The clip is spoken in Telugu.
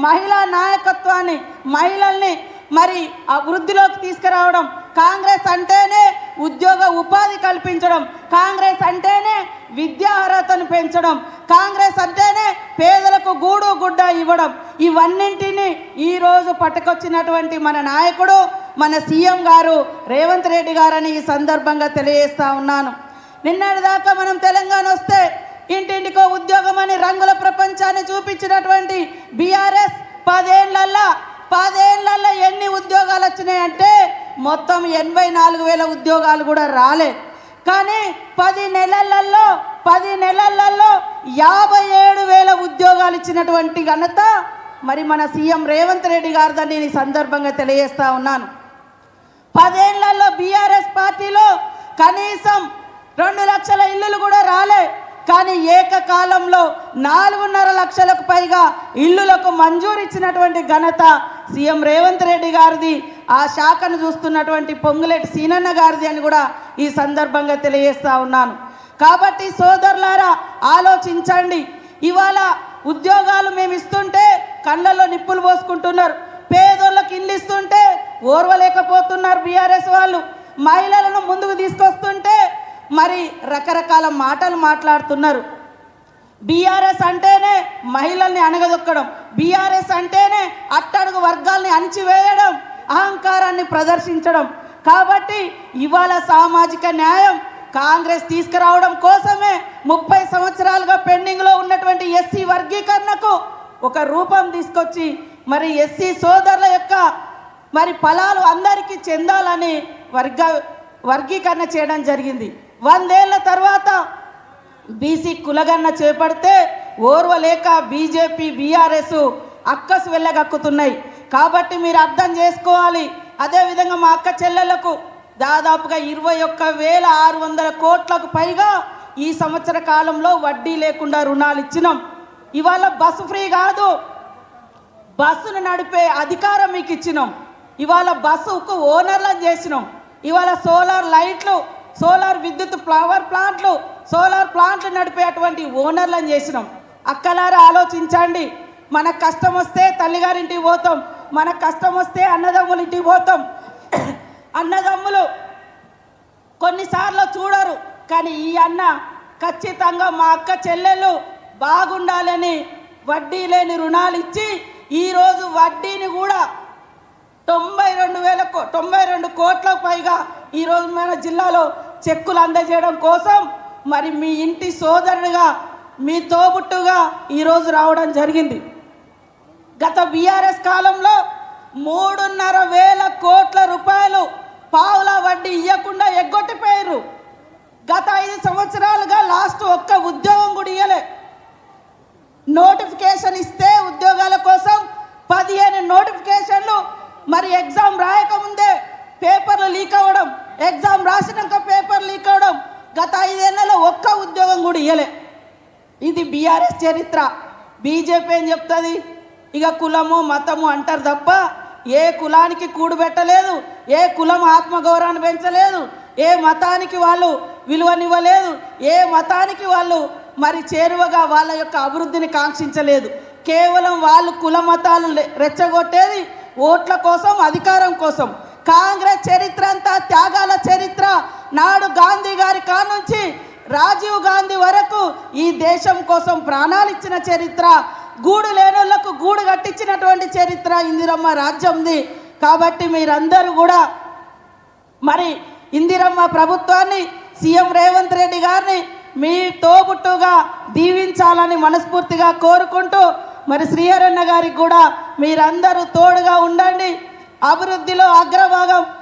మహిళా నాయకత్వాన్ని, మహిళల్ని మరి అభివృద్ధిలోకి తీసుకురావడం, కాంగ్రెస్ అంటేనే ఉద్యోగ ఉపాధి కల్పించడం, కాంగ్రెస్ అంటేనే విద్యా అర్హతను పెంచడం, కాంగ్రెస్ అంటేనే పేదలకు గూడు గుడ్డ ఇవ్వడం, ఇవన్నింటినీ ఈరోజు పట్టుకొచ్చినటువంటి మన నాయకుడు మన సీఎం గారు రేవంత్ రెడ్డి గారని ఈ సందర్భంగా తెలియజేస్తా ఉన్నాను. నిన్నటిదాకా మనం తెలంగాణ వస్తే ఇంటింటికో ఉద్యోగం అని రంగుల ప్రపంచాన్ని చూపించినటువంటి బీఆర్ఎస్ 10 ఏళ్లలో ఎన్ని ఉద్యోగాలు వచ్చినాయంటే మొత్తం 84,000 ఉద్యోగాలు కూడా రాలే. కానీ 10 నెలలలో 57,000 ఉద్యోగాలు ఇచ్చినటువంటి ఘనత మరి మన సీఎం రేవంత్ రెడ్డి గారిదని ఈ సందర్భంగా తెలియజేస్తా ఉన్నాను. 10 ఏళ్లలో బీఆర్ఎస్ పార్టీలో కనీసం 2 లక్షల ఇల్లులు కూడా రాలే. కానీ ఏకకాలంలో 4.5 లక్షలకు పైగా ఇల్లులకు మంజూరు ఇచ్చినటువంటి ఘనత సీఎం రేవంత్ రెడ్డి గారిది, ఆ శాఖను చూస్తున్నటువంటి పొంగులేటి సీనన్న గారిది అని కూడా ఈ సందర్భంగా తెలియజేస్తా ఉన్నాను. కాబట్టి సోదరులారా ఆలోచించండి. ఇవాళ ఉద్యోగాలు మేము ఇస్తుంటే కళ్ళల్లో నిప్పులు పోసుకుంటున్నారు, పేదోళ్ళకి ఇల్లు ఇస్తుంటే ఓర్వలేకపోతున్నారు బీఆర్ఎస్ వాళ్ళు, మహిళలను ముందుకు తీసుకొస్తుంటే మరి రకరకాల మాటలు మాట్లాడుతున్నారు. బీఆర్ఎస్ అంటేనే మహిళల్ని అణగదొక్కడం, బీఆర్ఎస్ అంటేనే అట్టడుగు వర్గాల్ని అణిచివేయడం, అహంకారాన్ని ప్రదర్శించడం. కాబట్టి ఇవాళ సామాజిక న్యాయం కాంగ్రెస్ తీసుకురావడం కోసమే 30 సంవత్సరాలుగా పెండింగ్లో ఉన్నటువంటి ఎస్సీ వర్గీకరణకు ఒక రూపం తీసుకొచ్చి మరి ఎస్సీ సోదరుల యొక్క మరి ఫలాలు అందరికీ చెందాలని వర్గీకరణ చేయడం జరిగింది. 100 ఏళ్ల తర్వాత బీసీ కులగన్న చేపడితే ఓర్వలేక బీజేపీ బీఆర్ఎస్ అక్కసు వెళ్ళగక్కుతున్నాయి. కాబట్టి మీరు అర్థం చేసుకోవాలి. అదేవిధంగా మా అక్క చెల్లెలకు దాదాపుగా 21,600 కోట్లకు పైగా ఈ సంవత్సర కాలంలో వడ్డీ లేకుండా రుణాలు ఇచ్చినాం. ఇవాళ బస్సు ఫ్రీ కాదు, బస్సును నడిపే అధికారం మీకు ఇచ్చినాం. ఇవాళ బస్సుకు ఓనర్లను చేసినాం. ఇవాళ సోలార్ లైట్లు, సోలార్ విద్యుత్ పవర్ ప్లాంట్లు, సోలార్ ప్లాంట్లు నడిపేటువంటి ఓనర్లను చేసినాం. అక్కలారా ఆలోచించండి. మనకు కష్టం వస్తే తల్లిగారింటికి పోతాం, మనకు కష్టం వస్తే అన్నదమ్ముల ఇంటికి పోతాం. అన్నదమ్ములు కొన్నిసార్లు చూడరు, కానీ ఈ అన్న ఖచ్చితంగా మా అక్క చెల్లెలు బాగుండాలని వడ్డీ లేని రుణాలు ఇచ్చి ఈరోజు వడ్డీని కూడా 92 కోట్లకు పైగా ఈరోజు మన జిల్లాలో చెక్కులు అందజేయడం కోసం మరి మీ ఇంటి సోదరుడిగా, మీ తోబుట్టుగా ఈరోజు రావడం జరిగింది. గత బీఆర్ఎస్ కాలంలో 3,500 కోట్ల రూపాయలు పావుల వడ్డీ ఇవ్వకుండా ఎగ్గొట్టిపోయారు. గత 5 సంవత్సరాలుగా లాస్ట్ ఒక్క ఉద్యోగం కూడా ఇవ్వలే. నోటిఫికేషన్ ఇస్తే ఉద్యోగాల కోసం 15 నోటిఫికేషన్లు, మరి ఎగ్జామ్ రాయకముందే పేపర్లు లీక్ అవ్వడం, ఎగ్జామ్ రాసినాక పేపర్ లీక్ అవ్వడం, గత 5 ఏళ్లలో ఒక్క ఉద్యోగం కూడా ఇవ్వలే. ఇది బీఆర్ఎస్ చరిత్ర. బీజేపీ ఏం చెప్తుంది? ఇక కులము మతము అంటారు తప్ప ఏ కులానికి కూడుబెట్టలేదు, ఏ కులం ఆత్మగౌరవాన్ని పెంచలేదు, ఏ మతానికి వాళ్ళు విలువనివ్వలేదు, ఏ మతానికి వాళ్ళు మరి చేరువగా వాళ్ళ యొక్క అభివృద్ధిని కాంక్షించలేదు. కేవలం వాళ్ళు కుల మతాలు రెచ్చగొట్టేది ఓట్ల కోసం, అధికారం కోసం. కాంగ్రెస్ చరిత్ర అంతా త్యాగాల చరిత్ర. నాడు గాంధీ గారి కానుంచి రాజీవ్ గాంధీ వరకు ఈ దేశం కోసం ప్రాణాలు ఇచ్చిన చరిత్ర, గూడు లేనోళ్లకు గూడు కట్టించినటువంటి చరిత్ర ఇందిరమ్మ రాజ్యంది. కాబట్టి మీరందరూ కూడా మరి ఇందిరమ్మ ప్రభుత్వాన్ని, సీఎం రేవంత్ రెడ్డి గారిని మీ తోబుట్టుగా దీవించాలని మనస్ఫూర్తిగా కోరుకుంటూ మరి శ్రీహరన్న గారికి కూడా మీరందరూ తోడుగా ఉండండి. అభివృద్ధిలో అగ్రభాగం